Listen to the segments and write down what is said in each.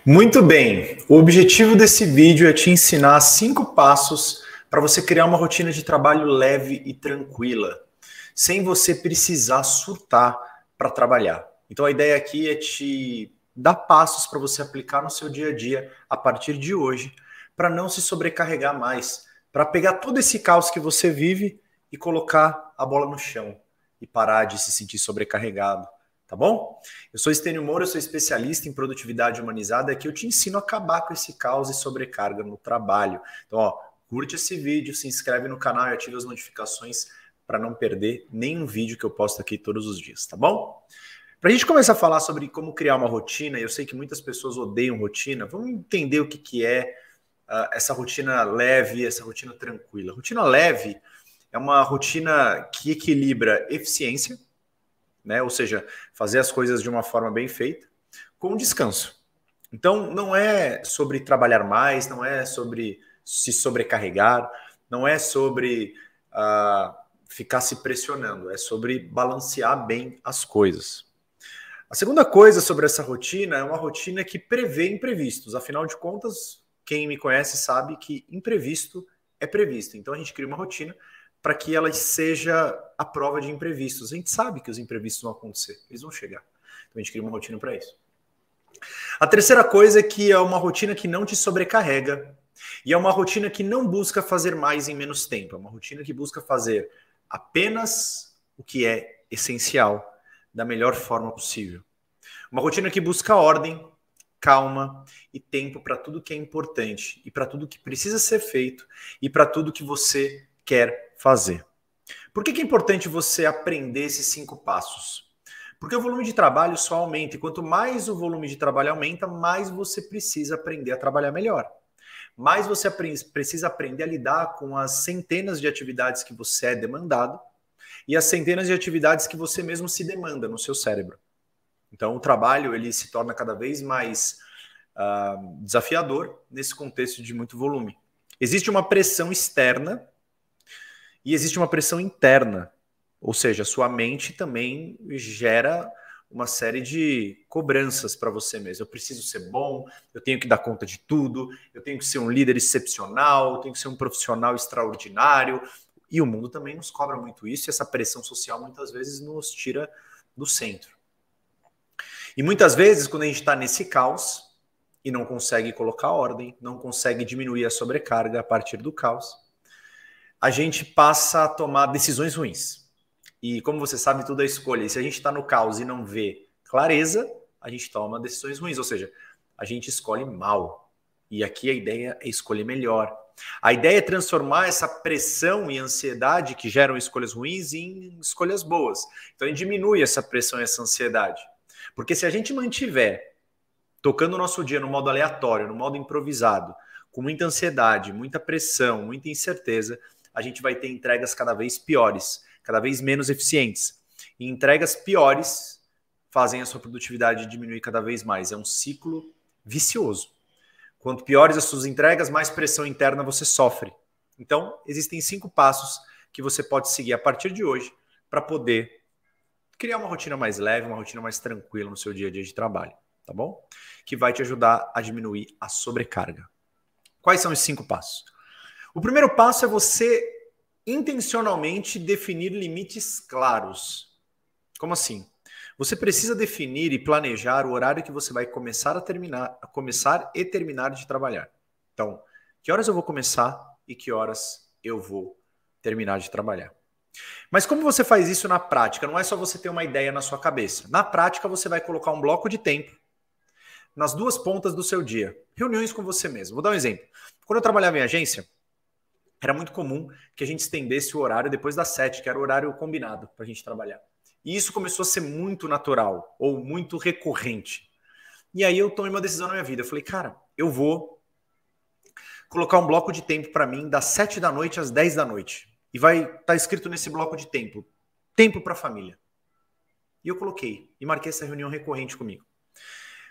Muito bem, o objetivo desse vídeo é te ensinar 5 passos para você criar uma rotina de trabalho leve e tranquila, sem você precisar surtar para trabalhar. Então a ideia aqui é te dar passos para você aplicar no seu dia a dia a partir de hoje, para não se sobrecarregar mais, para pegar todo esse caos que você vive e colocar a bola no chão e parar de se sentir sobrecarregado. Tá bom? Eu sou Estênio Moura, eu sou especialista em produtividade humanizada e aqui eu te ensino a acabar com esse caos e sobrecarga no trabalho. Então, curte esse vídeo, se inscreve no canal e ative as notificações para não perder nenhum vídeo que eu posto aqui todos os dias, tá bom? Para a gente começar a falar sobre como criar uma rotina, eu sei que muitas pessoas odeiam rotina, vamos entender o que é essa rotina leve, essa rotina tranquila. Rotina leve é uma rotina que equilibra eficiência, né? Ou seja, fazer as coisas de uma forma bem feita, com descanso. Então, não é sobre trabalhar mais, não é sobre se sobrecarregar, não é sobre ficar se pressionando, é sobre balancear bem as coisas. A segunda coisa sobre essa rotina é uma rotina que prevê imprevistos. Afinal de contas, quem me conhece sabe que imprevisto é previsto. Então, a gente cria uma rotina para que ela seja a prova de imprevistos. A gente sabe que os imprevistos vão acontecer, eles vão chegar. Então a gente cria uma rotina para isso. A terceira coisa é que é uma rotina que não te sobrecarrega e é uma rotina que não busca fazer mais em menos tempo. É uma rotina que busca fazer apenas o que é essencial da melhor forma possível. Uma rotina que busca ordem, calma e tempo para tudo que é importante e para tudo que precisa ser feito e para tudo que você quer fazer. Por que é importante você aprender esses 5 passos? Porque o volume de trabalho só aumenta, e quanto mais o volume de trabalho aumenta, mais você precisa aprender a trabalhar melhor. Mais você precisa aprender a lidar com as centenas de atividades que você é demandado e as centenas de atividades que você mesmo se demanda no seu cérebro. Então o trabalho ele se torna cada vez mais desafiador nesse contexto de muito volume. Existe uma pressão externa e existe uma pressão interna, ou seja, sua mente também gera uma série de cobranças para você mesmo. Eu preciso ser bom, eu tenho que dar conta de tudo, eu tenho que ser um líder excepcional, eu tenho que ser um profissional extraordinário. E o mundo também nos cobra muito isso, e essa pressão social muitas vezes nos tira do centro. E muitas vezes, quando a gente está nesse caos e não consegue colocar ordem, não consegue diminuir a sobrecarga a partir do caos, a gente passa a tomar decisões ruins. E como você sabe, tudo é escolha. E se a gente está no caos e não vê clareza, a gente toma decisões ruins. Ou seja, a gente escolhe mal. E aqui a ideia é escolher melhor. A ideia é transformar essa pressão e ansiedade que geram escolhas ruins em escolhas boas. Então a gente diminui essa pressão e essa ansiedade. Porque se a gente mantiver tocando o nosso dia no modo aleatório, no modo improvisado, com muita ansiedade, muita pressão, muita incerteza, a gente vai ter entregas cada vez piores, cada vez menos eficientes. E entregas piores fazem a sua produtividade diminuir cada vez mais. É um ciclo vicioso. Quanto piores as suas entregas, mais pressão interna você sofre. Então, existem 5 passos que você pode seguir a partir de hoje para poder criar uma rotina mais leve, uma rotina mais tranquila no seu dia a dia de trabalho, tá bom? Que vai te ajudar a diminuir a sobrecarga. Quais são os 5 passos? O primeiro passo é você intencionalmente definir limites claros. Como assim? Você precisa definir e planejar o horário que você vai começar e terminar de trabalhar. Então, que horas eu vou começar e que horas eu vou terminar de trabalhar. Mas como você faz isso na prática? Não é só você ter uma ideia na sua cabeça. Na prática, você vai colocar um bloco de tempo nas 2 pontas do seu dia. Reuniões com você mesmo. Vou dar um exemplo. Quando eu trabalhava em agência, era muito comum que a gente estendesse o horário depois das 7, que era o horário combinado para a gente trabalhar. E isso começou a ser muito natural, ou muito recorrente. E aí eu tomei uma decisão na minha vida. Eu falei, cara, eu vou colocar um bloco de tempo para mim das 7 da noite às 10 da noite. E vai estar escrito nesse bloco de tempo, tempo para a família. E eu coloquei, e marquei essa reunião recorrente comigo.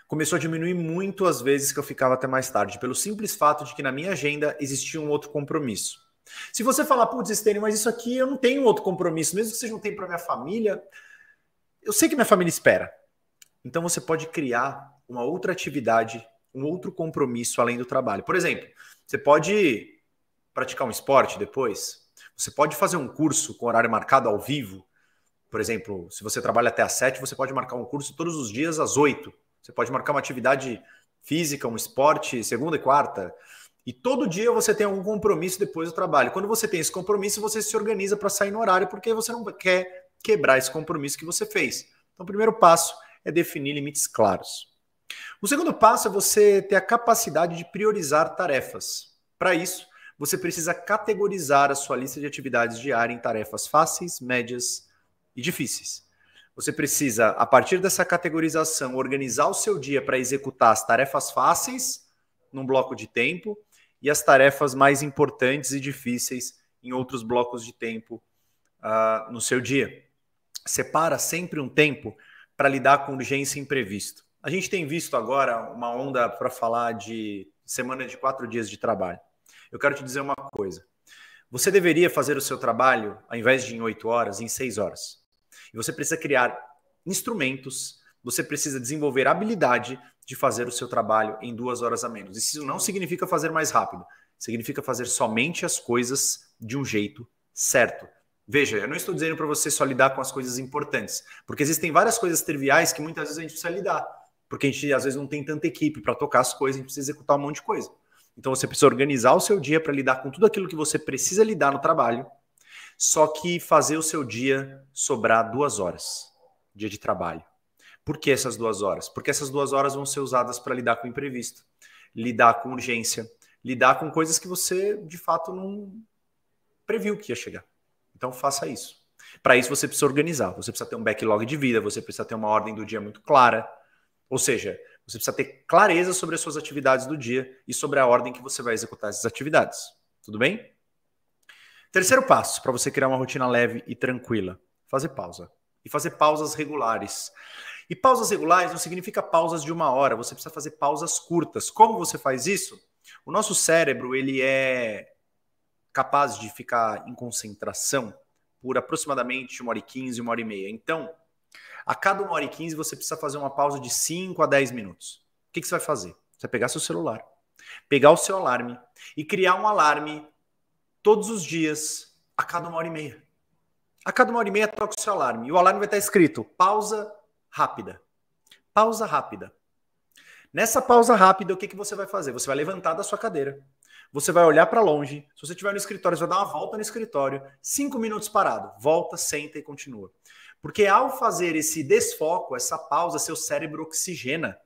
Começou a diminuir muito as vezes que eu ficava até mais tarde, pelo simples fato de que na minha agenda existia um outro compromisso. Se você falar, putz, Estênio, mas isso aqui eu não tenho outro compromisso, mesmo que seja um tempo para minha família, eu sei que minha família espera. Então você pode criar uma outra atividade, um outro compromisso além do trabalho. Por exemplo, você pode praticar um esporte depois, você pode fazer um curso com horário marcado ao vivo. Por exemplo, se você trabalha até às 7, você pode marcar um curso todos os dias às 8. Você pode marcar uma atividade física, um esporte, segunda e quarta. E todo dia você tem algum compromisso depois do trabalho. Quando você tem esse compromisso, você se organiza para sair no horário, porque você não quer quebrar esse compromisso que você fez. Então, o primeiro passo é definir limites claros. O segundo passo é você ter a capacidade de priorizar tarefas. Para isso, você precisa categorizar a sua lista de atividades diária em tarefas fáceis, médias e difíceis. Você precisa, a partir dessa categorização, organizar o seu dia para executar as tarefas fáceis num bloco de tempo e as tarefas mais importantes e difíceis em outros blocos de tempo no seu dia. Separa sempre um tempo para lidar com urgência e imprevisto. A gente tem visto agora uma onda para falar de semana de 4 dias de trabalho. Eu quero te dizer uma coisa. Você deveria fazer o seu trabalho, ao invés de em 8 horas, em 6 horas. E você precisa criar instrumentos, você precisa desenvolver a habilidade de fazer o seu trabalho em 2 horas a menos. Isso não significa fazer mais rápido. Significa fazer somente as coisas de um jeito certo. Veja, eu não estou dizendo para você só lidar com as coisas importantes, porque existem várias coisas triviais que muitas vezes a gente precisa lidar, porque a gente às vezes não tem tanta equipe para tocar as coisas, a gente precisa executar um monte de coisa. Então você precisa organizar o seu dia para lidar com tudo aquilo que você precisa lidar no trabalho, só que fazer o seu dia sobrar 2 horas, dia de trabalho. Por que essas 2 horas? Porque essas 2 horas vão ser usadas para lidar com o imprevisto, lidar com urgência, lidar com coisas que você de fato não previu que ia chegar. Então faça isso. Para isso você precisa organizar, você precisa ter um backlog de vida, você precisa ter uma ordem do dia muito clara. Ou seja, você precisa ter clareza sobre as suas atividades do dia e sobre a ordem que você vai executar essas atividades. Tudo bem? Terceiro passo para você criar uma rotina leve e tranquila. Fazer pausa. E fazer pausas regulares. E pausas regulares não significa pausas de 1 hora. Você precisa fazer pausas curtas. Como você faz isso? O nosso cérebro ele é capaz de ficar em concentração por aproximadamente 1h15, 1h30. Então, a cada 1h15 você precisa fazer uma pausa de 5 a 10 minutos. O que você vai fazer? Você vai pegar seu celular, pegar o seu alarme e criar um alarme todos os dias, a cada 1h30. A cada 1h30 toca o seu alarme. E o alarme vai estar escrito pausa rápida. Pausa rápida. Nessa pausa rápida, o que você vai fazer? Você vai levantar da sua cadeira. Você vai olhar para longe. Se você estiver no escritório, você vai dar uma volta no escritório. 5 minutos parado. Volta, senta e continua. Porque ao fazer esse desfoco, essa pausa, seu cérebro oxigena.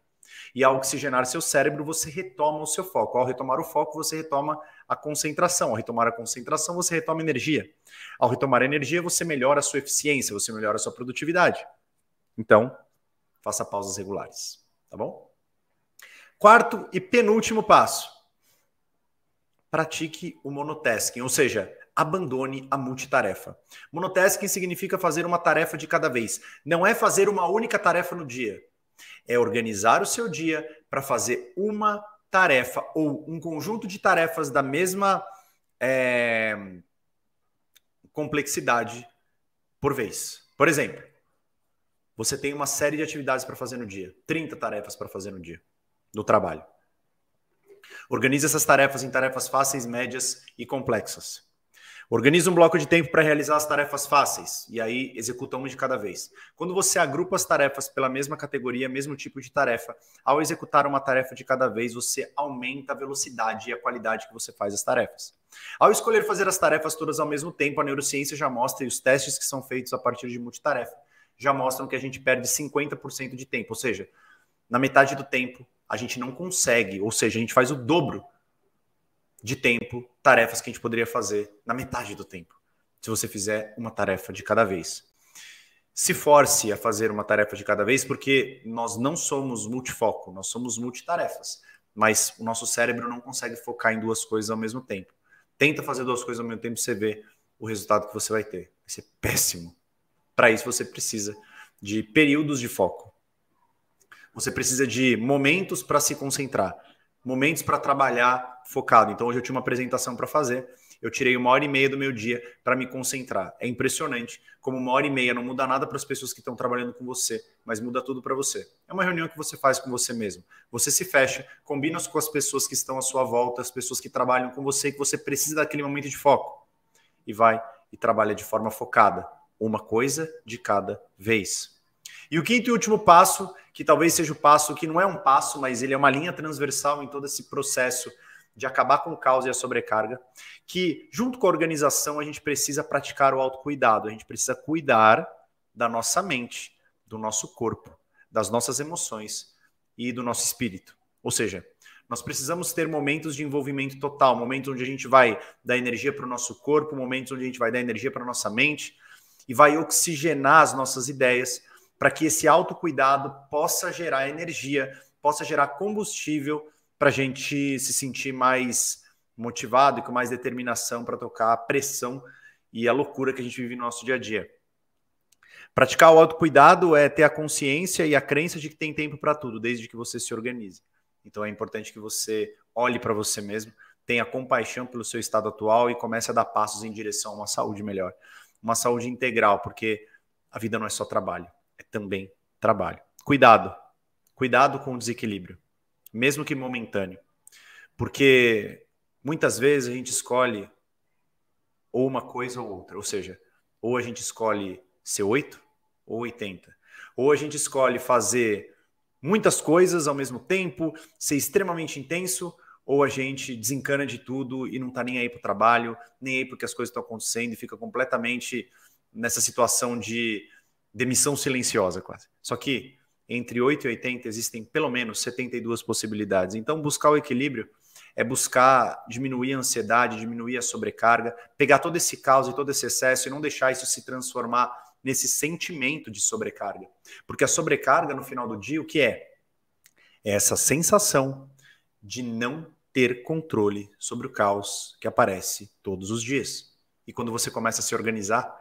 E ao oxigenar seu cérebro, você retoma o seu foco. Ao retomar o foco, você retoma a concentração. Ao retomar a concentração, você retoma energia. Ao retomar a energia, você melhora a sua eficiência, você melhora a sua produtividade. Então, faça pausas regulares. Tá bom? Quarto e penúltimo passo. Pratique o monotasking, ou seja, abandone a multitarefa. Monotasking significa fazer uma tarefa de cada vez. Não é fazer uma única tarefa no dia. É organizar o seu dia para fazer uma tarefa ou um conjunto de tarefas da mesma complexidade por vez. Por exemplo, você tem uma série de atividades para fazer no dia, 30 tarefas para fazer no dia, no trabalho. Organize essas tarefas em tarefas fáceis, médias e complexas. Organize um bloco de tempo para realizar as tarefas fáceis e aí executa uma de cada vez. Quando você agrupa as tarefas pela mesma categoria, mesmo tipo de tarefa, ao executar uma tarefa de cada vez, você aumenta a velocidade e a qualidade que você faz as tarefas. Ao escolher fazer as tarefas todas ao mesmo tempo, a neurociência já mostra, e os testes que são feitos a partir de multitarefa, já mostram que a gente perde 50% de tempo, ou seja, na metade do tempo a gente não consegue, ou seja, a gente faz o dobro de tempo, tarefas que a gente poderia fazer na metade do tempo, se você fizer uma tarefa de cada vez. Se force a fazer uma tarefa de cada vez, porque nós não somos multifoco, nós somos multitarefas, mas o nosso cérebro não consegue focar em 2 coisas ao mesmo tempo. Tenta fazer 2 coisas ao mesmo tempo e você vê o resultado que você vai ter. Vai ser péssimo. Para isso você precisa de períodos de foco. Você precisa de momentos para se concentrar, momentos para trabalhar focado. Então hoje eu tinha uma apresentação para fazer eu tirei 1h30 do meu dia para me concentrar. É impressionante como 1h30 não muda nada para as pessoas que estão trabalhando com você, mas muda tudo para você. É uma reunião que você faz com você mesmo. Você se fecha, combina com as pessoas que estão à sua volta, as pessoas que trabalham com você, que você precisa daquele momento de foco. E vai e trabalha de forma focada. Uma coisa de cada vez. E o quinto e último passo, que talvez seja o passo que não é um passo, mas ele é uma linha transversal em todo esse processo de acabar com o caos e a sobrecarga, que junto com a organização a gente precisa praticar o autocuidado, a gente precisa cuidar da nossa mente, do nosso corpo, das nossas emoções e do nosso espírito. Ou seja, nós precisamos ter momentos de envolvimento total, momentos onde a gente vai dar energia para o nosso corpo, momentos onde a gente vai dar energia para a nossa mente e vai oxigenar as nossas ideias para que esse autocuidado possa gerar energia, possa gerar combustível para a gente se sentir mais motivado e com mais determinação para tocar a pressão e a loucura que a gente vive no nosso dia a dia. Praticar o autocuidado é ter a consciência e a crença de que tem tempo para tudo, desde que você se organize. Então é importante que você olhe para você mesmo, tenha compaixão pelo seu estado atual e comece a dar passos em direção a uma saúde melhor. Uma saúde integral, porque a vida não é só trabalho, é também trabalho. Cuidado com o desequilíbrio, mesmo que momentâneo. Porque muitas vezes a gente escolhe ou uma coisa ou outra. Ou seja, ou a gente escolhe ser 8 ou 80. Ou a gente escolhe fazer muitas coisas ao mesmo tempo, ser extremamente intenso, ou a gente desencana de tudo e não está nem aí para o trabalho, nem aí porque as coisas estão acontecendo e fica completamente nessa situação de demissão silenciosa quase. Só que entre 8 e 80 existem pelo menos 72 possibilidades. Então buscar o equilíbrio é buscar diminuir a ansiedade, diminuir a sobrecarga, pegar todo esse caos e todo esse excesso e não deixar isso se transformar nesse sentimento de sobrecarga. Porque a sobrecarga, no final do dia, o que é? É essa sensação de não ter controle sobre o caos que aparece todos os dias. E quando você começa a se organizar,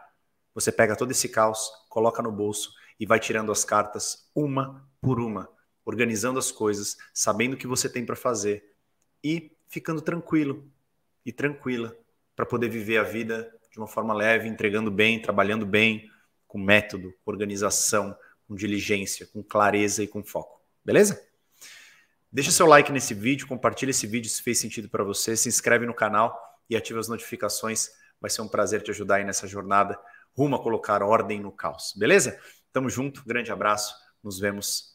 você pega todo esse caos, coloca no bolso e vai tirando as cartas uma por uma, organizando as coisas, sabendo o que você tem para fazer e ficando tranquilo e tranquila para poder viver a vida de uma forma leve, entregando bem, trabalhando bem, com método, organização, com diligência, com clareza e com foco. Beleza? Deixa seu like nesse vídeo, compartilha esse vídeo se fez sentido para você, se inscreve no canal e ativa as notificações. Vai ser um prazer te ajudar aí nessa jornada rumo a colocar ordem no caos. Beleza? Tamo junto, grande abraço, nos vemos